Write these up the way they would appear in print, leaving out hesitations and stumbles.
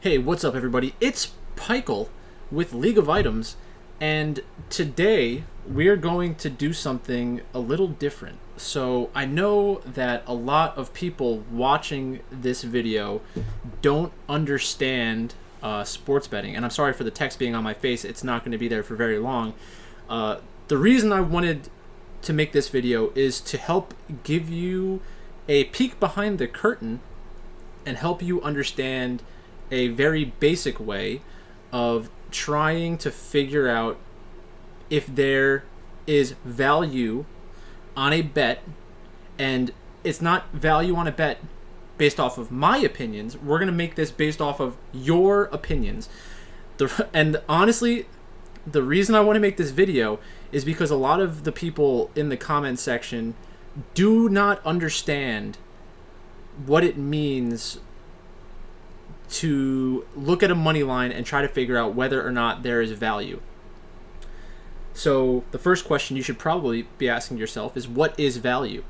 Hey, what's up, everybody? It's Pikel with League of Items, and today we're going to do something a little different. So, I know that a lot of people watching this video don't understand sports betting, and I'm sorry for the text being on my face. It's not going to be there for very long. The reason I wanted to make this video is to help give you a peek behind the curtain and help you understand a very basic way of trying to figure out if there is value on a bet. And it's not value on a bet based off of my opinions. We're going to make this based off of your opinions. And honestly, the reason I want to make this video is because a lot of the people in the comment section do not understand what it means to look at a money line and try to figure out whether or not there is value. So the first question you should probably be asking yourself is, what is value?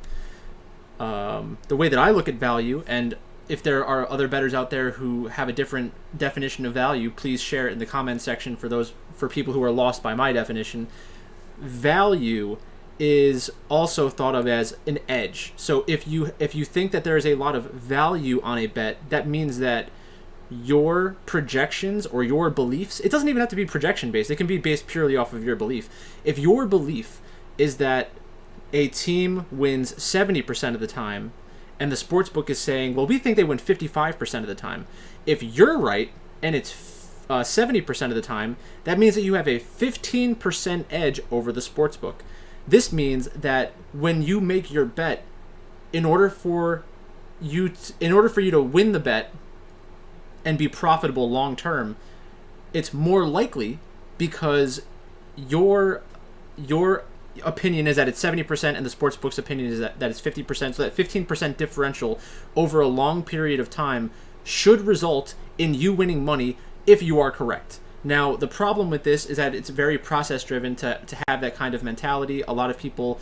The way that I look at value, and if there are other bettors out there who have a different definition of value, please share it in the comment section for people who are lost by my definition. Value is also thought of as an edge. So if you think that there is a lot of value on a bet, that means that your projections or your beliefs, it doesn't even have to be projection based, it can be based purely off of your belief. If your belief is that a team wins 70% of the time and the sports book is saying, well, we think they win 55% of the time, if you're right and it's 70% of the time, that means that you have a 15% edge over the sports book. This means that when you make your bet, in order for you to win the bet and be profitable long term, it's more likely because your opinion is that it's 70% and the sportsbook's opinion is that it's 50%. So that 15% differential over a long period of time should result in you winning money if you are correct. Now, the problem with this is that it's very process driven to have that kind of mentality. A lot of people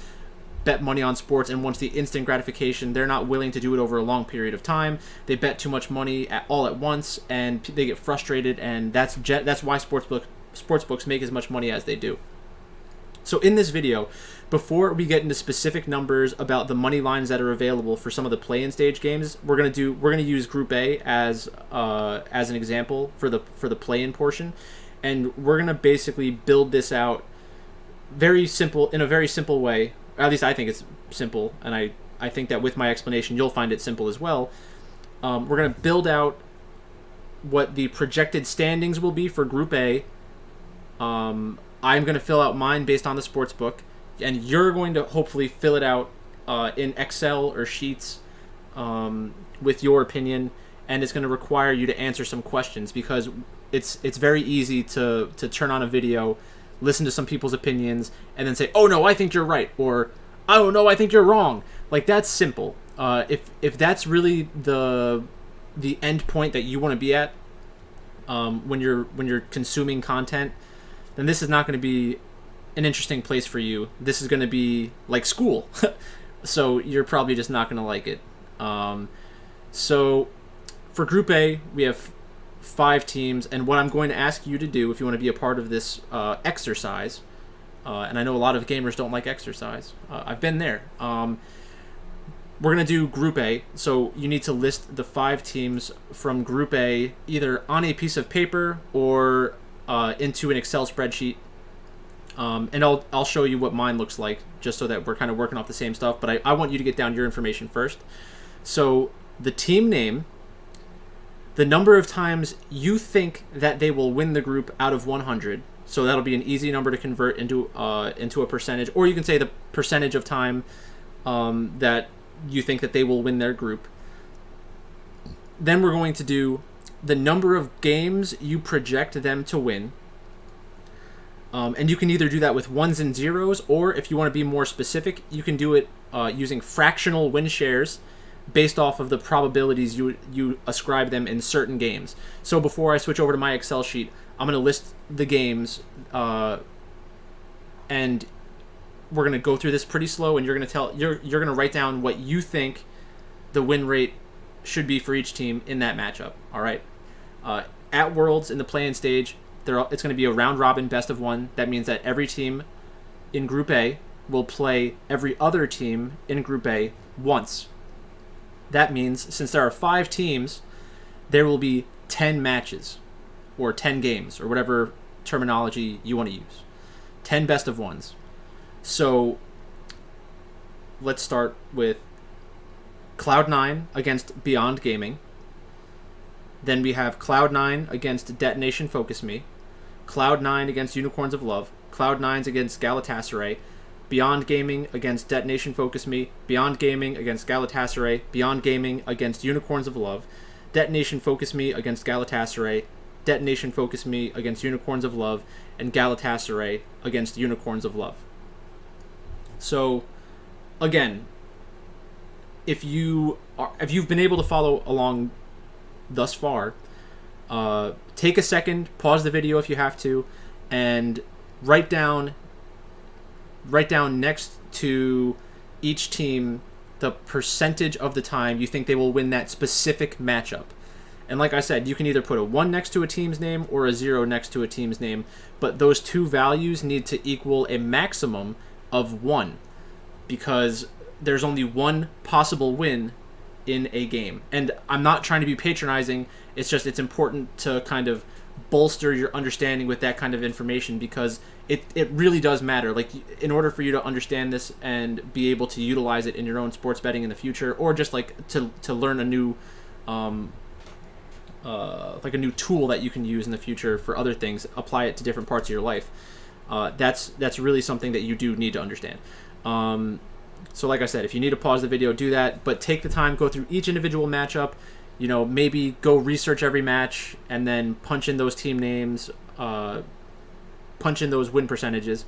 bet money on sports and want the instant gratification. They're not willing to do it over a long period of time. They bet too much money all at once and they get frustrated, and that's why sportsbooks make as much money as they do. So in this video, before we get into specific numbers about the money lines that are available for some of the play-in stage games, we're gonna use Group A as an example for the play-in portion, and we're gonna basically build this out in a very simple way. At least I think it's simple, and I think that with my explanation you'll find it simple as well. We're going to build out what the projected standings will be for Group A. I'm going to fill out mine based on the sports book, and you're going to hopefully fill it out in Excel or Sheets with your opinion, and it's going to require you to answer some questions because it's very easy to turn on a video, listen to some people's opinions, and then say, oh no, I think you're right, or oh no, I think you're wrong. Like, that's simple. If that's really the end point that you want to be at when you're consuming content, then this is not going to be an interesting place for you. This is going to be like school. So you're probably just not going to like it. So for Group A, we have 5 teams, and what I'm going to ask you to do if you want to be a part of this exercise, and I know a lot of gamers don't like exercise, I've been there. We're going to do Group A, so you need to list the 5 teams from Group A either on a piece of paper or into an Excel spreadsheet, and I'll show you what mine looks like just so that we're kind of working off the same stuff, but I want you to get down your information first. So the team name, the number of times you think that they will win the group out of 100. So that'll be an easy number to convert into a percentage, or you can say the percentage of time that you think that they will win their group. Then we're going to do the number of games you project them to win. And you can either do that with ones and zeros, or if you want to be more specific, you can do it using fractional win shares based off of the probabilities you ascribe them in certain games. So before I switch over to my Excel sheet, I'm going to list the games, and we're going to go through this pretty slow, and you're going to write down what you think the win rate should be for each team in that matchup. All right. At Worlds in the play-in stage, it's going to be a round-robin best of one. That means that every team in Group A will play every other team in Group A once. That means, since there are 5 teams, there will be 10 matches, or 10 games, or whatever terminology you want to use. 10 best of ones. So, let's start with Cloud9 against Beyond Gaming. Then we have Cloud9 against Detonation Focus Me. Cloud9 against Unicorns of Love. Cloud9's against Galatasaray. Beyond Gaming against Detonation Focus Me. Beyond Gaming against Galatasaray. Beyond Gaming against Unicorns of Love. Detonation Focus Me against Galatasaray. Detonation Focus Me against Unicorns of Love. And Galatasaray against Unicorns of Love. So, again, if you've been able to follow along thus far, take a second, pause the video if you have to, and write down next to each team the percentage of the time you think they will win that specific matchup. And like I said, you can either put a 1 next to a team's name or a 0 next to a team's name, but those two values need to equal a maximum of 1, because there's only one possible win in a game. And I'm not trying to be patronizing, it's just it's important to kind of bolster your understanding with that kind of information, because it really does matter. Like, in order for you to understand this and be able to utilize it in your own sports betting in the future, or just like to learn a new like a new tool that you can use in the future for other things, apply it to different parts of your life, that's really something that you do need to understand. So like I said, if you need to pause the video, do that, but take the time, go through each individual matchup, maybe go research every match, and then punch in those team names, punch in those win percentages,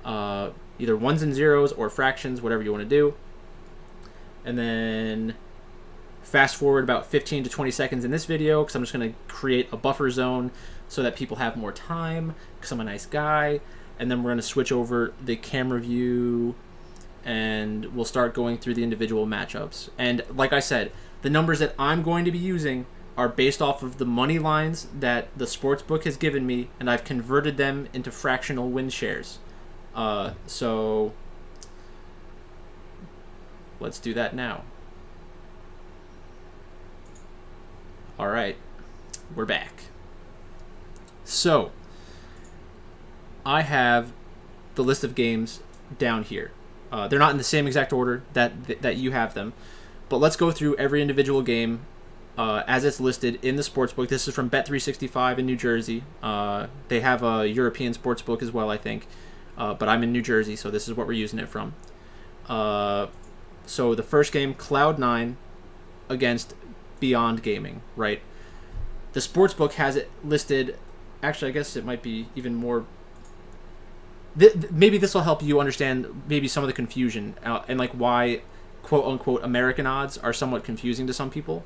either ones and zeros or fractions, whatever you want to do. And then fast forward about 15 to 20 seconds in this video, because I'm just going to create a buffer zone so that people have more time, because I'm a nice guy. And then we're going to switch over the camera view, and we'll start going through the individual matchups. And like I said, the numbers that I'm going to be using are based off of the money lines that the sportsbook has given me, and I've converted them into fractional win shares. So let's do that now. All right, we're back. So I have the list of games down here. They're not in the same exact order that you have them, but let's go through every individual game as it's listed in the sportsbook. This is from Bet365 in New Jersey. They have a European sportsbook as well, I think, but I'm in New Jersey, so this is what we're using it from. So the first game, Cloud9 against Beyond Gaming, right? The sportsbook has it listed. Actually, I guess it might be even more. Maybe this will help you understand maybe some of the confusion and like why quote unquote American odds are somewhat confusing to some people.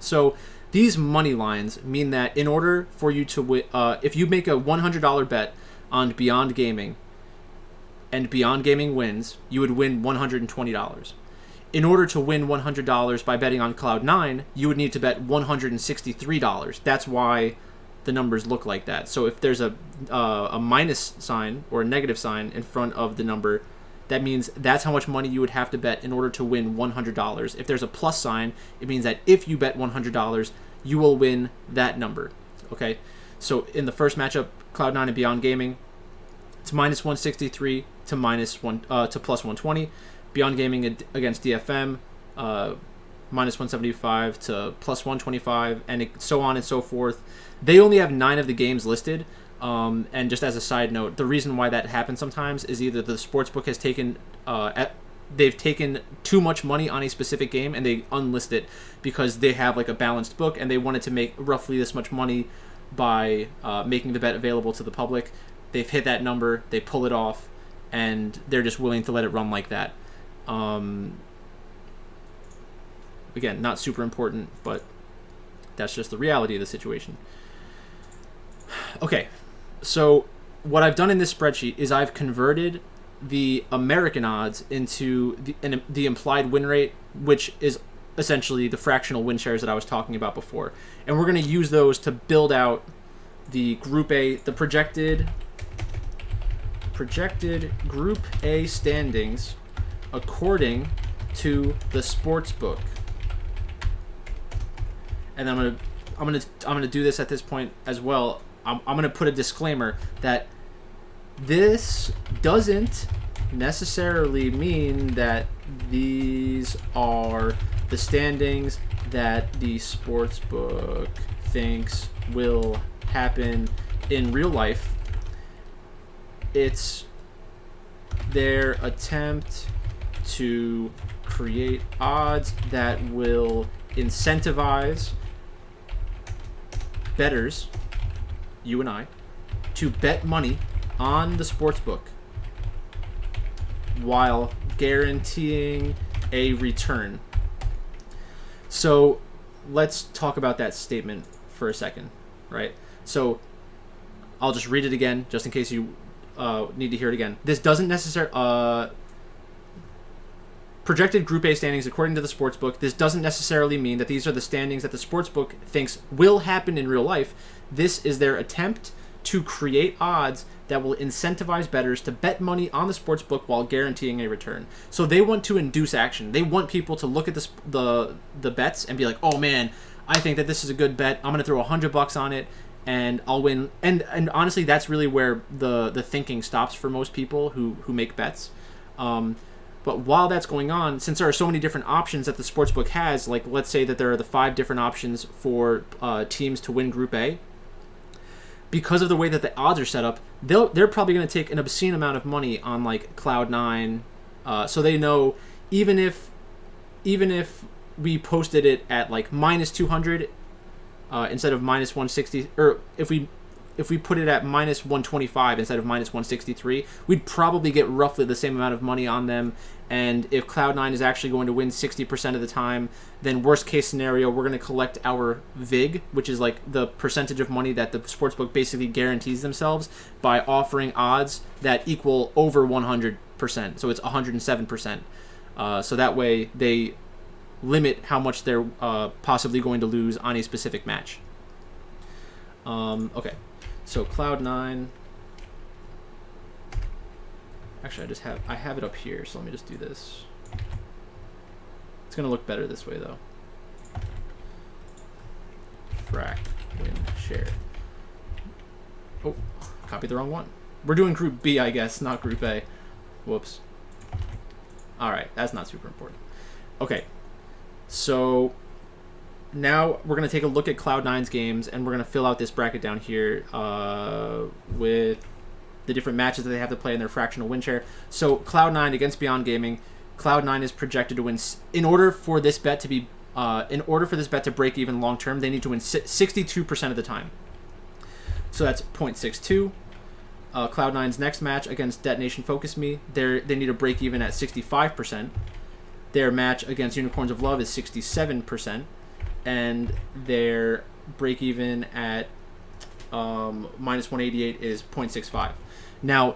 So these money lines mean that in order for you to win, if you make a $100 bet on Beyond Gaming and Beyond Gaming wins, you would win $120. In order to win $100 by betting on Cloud9, you would need to bet $163. That's why the numbers look like that. So if there's a minus sign or a negative sign in front of the number, that means that's how much money you would have to bet in order to win $100. If there's a plus sign, it means that if you bet $100, you will win that number. Okay, so in the first matchup, Cloud9 and Beyond Gaming, it's minus 163 to plus 120. Beyond Gaming against DFM, minus 175 to plus 125, and so on and so forth. They only have 9 of the games listed. And just as a side note, the reason why that happens sometimes is either the sportsbook has taken they've taken too much money on a specific game and they unlist it because they have like a balanced book and they wanted to make roughly this much money by making the bet available to the public. They've hit that number, they pull it off, and they're just willing to let it run like that. Again, not super important, but that's just the reality of the situation. Okay, so what I've done in this spreadsheet is I've converted the American odds into the implied win rate, which is essentially the fractional win shares that I was talking about before. And we're going to use those to build out the Group A, the projected Group A standings according to the sportsbook. And I'm gonna do this at this point as well. I'm gonna put a disclaimer that this doesn't necessarily mean that these are the standings that the sportsbook thinks will happen in real life. It's their attempt to create odds that will incentivize bettors, you and I, to bet money on the sportsbook while guaranteeing a return. So let's talk about that statement for a second, right? So I'll just read it again, just in case you need to hear it again. This doesn't necessarily... projected Group A standings according to the sportsbook. This doesn't necessarily mean that these are the standings that the sportsbook thinks will happen in real life. This is their attempt to create odds that will incentivize bettors to bet money on the sportsbook while guaranteeing a return. So they want to induce action. They want people to look at the bets and be like, "Oh man, I think that this is a good bet. I'm going to throw $100 on it and I'll win." And honestly, that's really where the thinking stops for most people who make bets. But while that's going on, since there are so many different options that the sportsbook has, like let's say that there are the 5 different options for teams to win Group A, because of the way that the odds are set up, they're probably going to take an obscene amount of money on like Cloud9, so they know even if we posted it at like minus 200 instead of minus 160, or if we put it at minus 125 instead of minus 163, we'd probably get roughly the same amount of money on them. And if Cloud9 is actually going to win 60% of the time, then worst case scenario, we're going to collect our VIG, which is like the percentage of money that the sportsbook basically guarantees themselves by offering odds that equal over 100%. So it's 107%. So that way they limit how much they're possibly going to lose on a specific match. Okay. So Cloud9. Actually, I have it up here, so let me just do this. It's gonna look better this way though. Frac win share. Oh, copied the wrong one. We're doing Group B, I guess, not Group A. Whoops. All right, that's not super important. Okay, so now we're going to take a look at Cloud9's games, and we're going to fill out this bracket down here with the different matches that they have to play in their fractional win share. So Cloud9 against Beyond Gaming, Cloud9 is projected to win. In order for this bet to break even long term, they need to win 62% of the time. So that's 0.62. Cloud9's next match against Detonation Focus Me, they need to break even at 65%. Their match against Unicorns of Love is 67%. And their break even at minus 188 is 0.65. Now,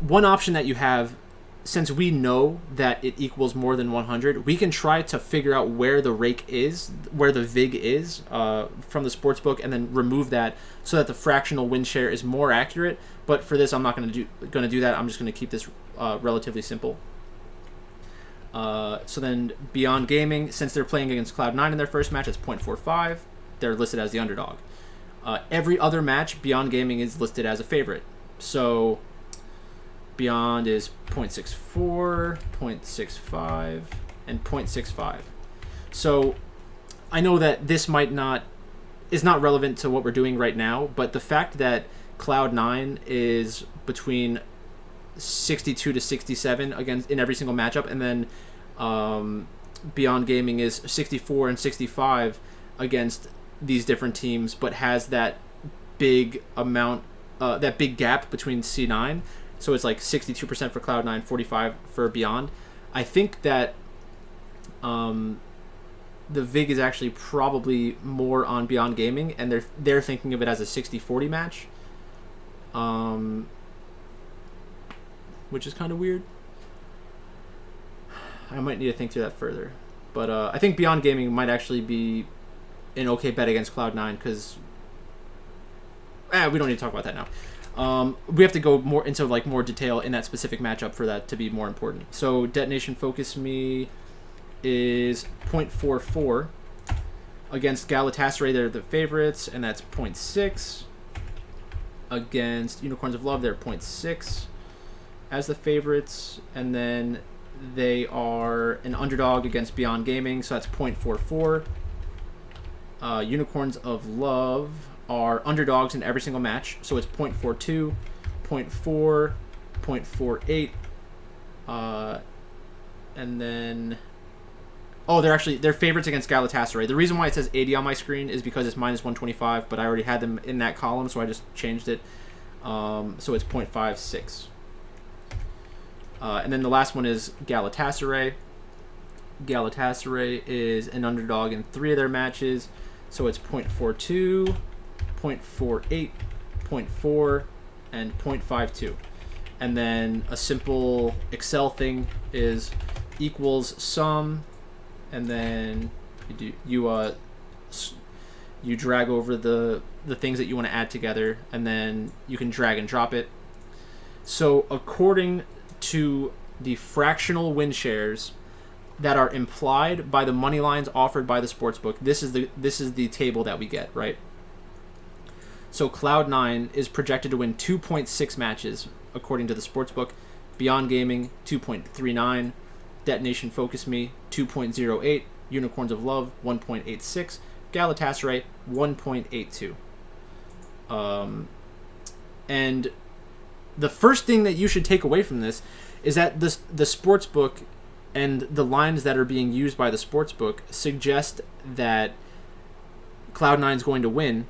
one option that you have, since we know that it equals more than 100, we can try to figure out where the rake is, where the VIG is from the sportsbook, and then remove that so that the fractional win share is more accurate. But for this, I'm not going to do that. I'm just going to keep this relatively simple. So then Beyond Gaming, since they're playing against Cloud9 in their first match, it's 0.45. They're listed as the underdog. Every other match, Beyond Gaming is listed as a favorite. So Beyond is 0.64, 0.65, and 0.65. So I know that this is not relevant to what we're doing right now, but the fact that Cloud9 is between 62 to 67 against in every single matchup, and then Beyond Gaming is 64 and 65 against these different teams, but has that big amount, that big gap between C9. So it's like 62% for Cloud9, 45 for Beyond. I think that the VIG is actually probably more on Beyond Gaming, and they're thinking of it as a 60-40 match, which is kind of weird. I might need to think through that further. But I think Beyond Gaming might actually be an okay bet against Cloud9 because we don't need to talk about that now. We have to go more into more detail in that specific matchup for that to be more important. So Detonation Focus Me is 0.44 against Galatasaray. They're the favorites, and that's 0.6. Against Unicorns of Love, they're 0.6 as the favorites, and then they are an underdog against Beyond Gaming, so that's 0.44. Unicorns of Love are underdogs in every single match, so it's 0.42, 0.4, 0.48, and then they're favorites against Galatasaray. The reason why it says 80 on my screen is because it's minus 125, but I already had them in that column, so I just changed it. So it's 0.56. And then the last one is Galatasaray. Galatasaray is an underdog in 3 of their matches, so it's 0.42, 0.48, 0.4, and 0.52. And then a simple Excel thing is equals sum, and then you drag over the things that you want to add together, and then you can drag and drop it. So according to the fractional win shares that are implied by the money lines offered by the sportsbook, this is the table that we get, right? So Cloud9 is projected to win 2.6 matches according to the sportsbook. Beyond Gaming 2.39, Detonation Focus Me 2.08, Unicorns of Love 1.86, Galatasaray 1.82. And the first thing that you should take away from this is that the sportsbook and the lines that are being used by the sportsbook suggest that Cloud9 is going to win,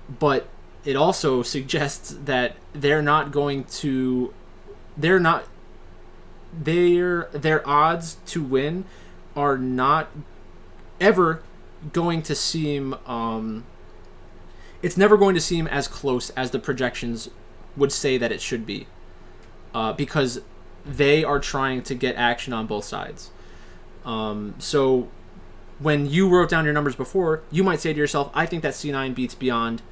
but it also suggests that their odds to win are not ever going to seem it's never going to seem as close as the projections would say that it should be, because they are trying to get action on both sides. So when you wrote down your numbers before, you might say to yourself, I think that C9 beats Beyond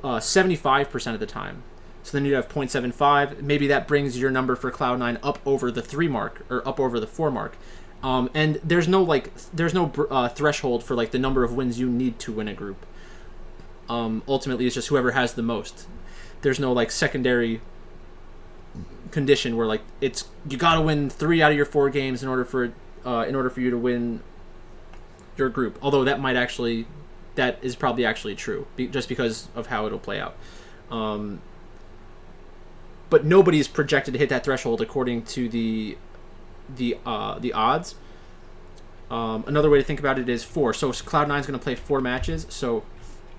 75% of the time. So then you'd have 0.75. Maybe that brings your number for Cloud9 up over the 3 mark or up over the 4 mark. And there's no threshold for the number of wins you need to win a group. Ultimately, it's just whoever has the most. There's no secondary condition where you got to win 3 out of your 4 games in order for you to win your group. Although that is probably actually true, just because of how it'll play out. But nobody's projected to hit that threshold according to the odds. Another way to think about it is 4. So Cloud9 is going to play 4 matches. So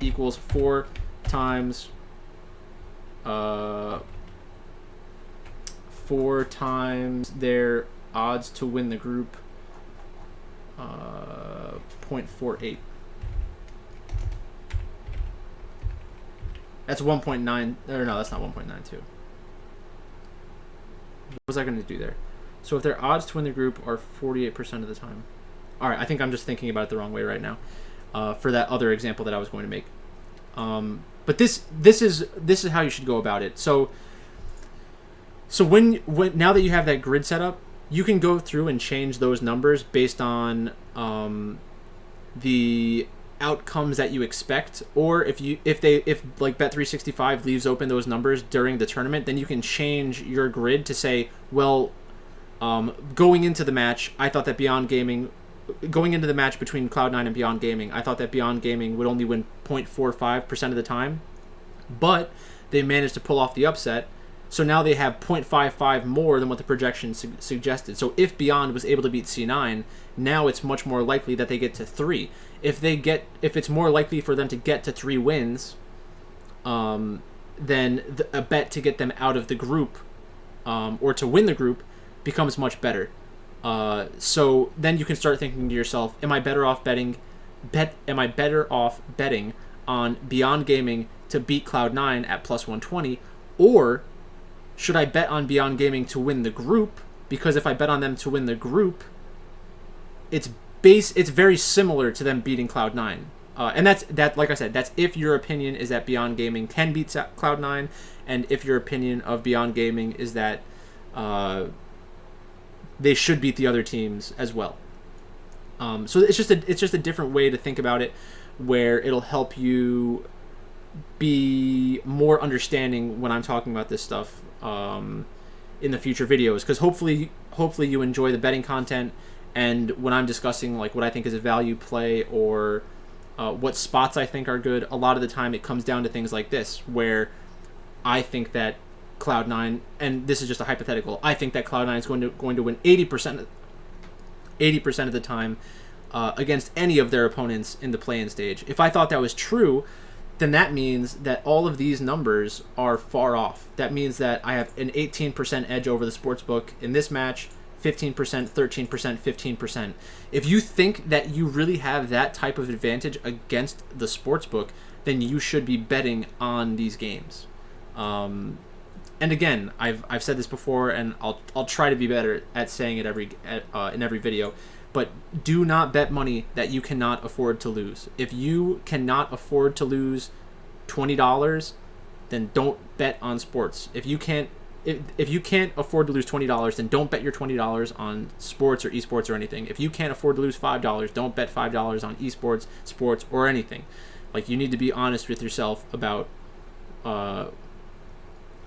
equals 4 times 4 times their odds to win the group. 0.48. That's 1.9. Or no, that's not 1.92. What was I going to do there? So if their odds to win the group are 48% of the time. All right, I think I'm just thinking about it the wrong way right now. For that other example that I was going to make. But this is how you should go about it. So when now that you have that grid set up, you can go through and change those numbers based on the outcomes that you expect, or if Bet365 leaves open those numbers during the tournament, then you can change your grid to say, well, going into the match, I thought that going into the match between Cloud9 and Beyond Gaming, I thought that Beyond Gaming would only win 0.45% of the time, but they managed to pull off the upset. So now they have 0.55 more than what the projection suggested. So if Beyond was able to beat C9, now it's much more likely that they get to 3. If it's more likely for them to get to 3 wins, then a bet to get them out of the group, or to win the group, becomes much better. So then you can start thinking to yourself, am I better off betting on Beyond Gaming to beat Cloud9 at plus 120, or should I bet on Beyond Gaming to win the group? Because if I bet on them to win the group, it's it's very similar to them beating Cloud9. And that, like I said, that's if your opinion is that Beyond Gaming can beat Cloud9, and if your opinion of Beyond Gaming is that they should beat the other teams as well. So it's just a different way to think about it, where it'll help you be more understanding when I'm talking about this stuff in the future videos, because hopefully you enjoy the betting content, and when I'm discussing like what I think is a value play or what spots I think are good, a lot of the time it comes down to things like this, where I think that Cloud9, and this is just a hypothetical, I think that Cloud9 is going to win 80% of the time against any of their opponents in the play-in stage. If I thought that was true, then that means that all of these numbers are far off. That means that I have an 18% edge over the sportsbook in this match, 15%, 13%, 15%. If you think that you really have that type of advantage against the sportsbook, then you should be betting on these games. And again, I've said this before, and I'll try to be better at saying it in every video. But do not bet money that you cannot afford to lose. If you cannot afford to lose $20, then don't bet on sports. If you can't afford to lose $20, then don't bet your $20 on sports or esports or anything. If you can't afford to lose $5, don't bet $5 on esports, sports, or anything. Like, you need to be honest with yourself about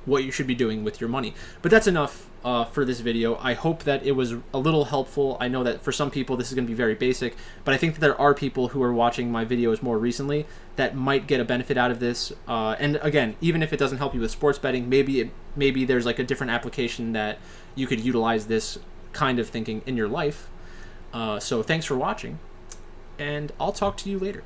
what you should be doing with your money. But that's enough for this video. I hope that it was a little helpful. I know that for some people this is going to be very basic, but I think that there are people who are watching my videos more recently that might get a benefit out of this. And again, even if it doesn't help you with sports betting, maybe there's like a different application that you could utilize this kind of thinking in your life. So thanks for watching, and I'll talk to you later.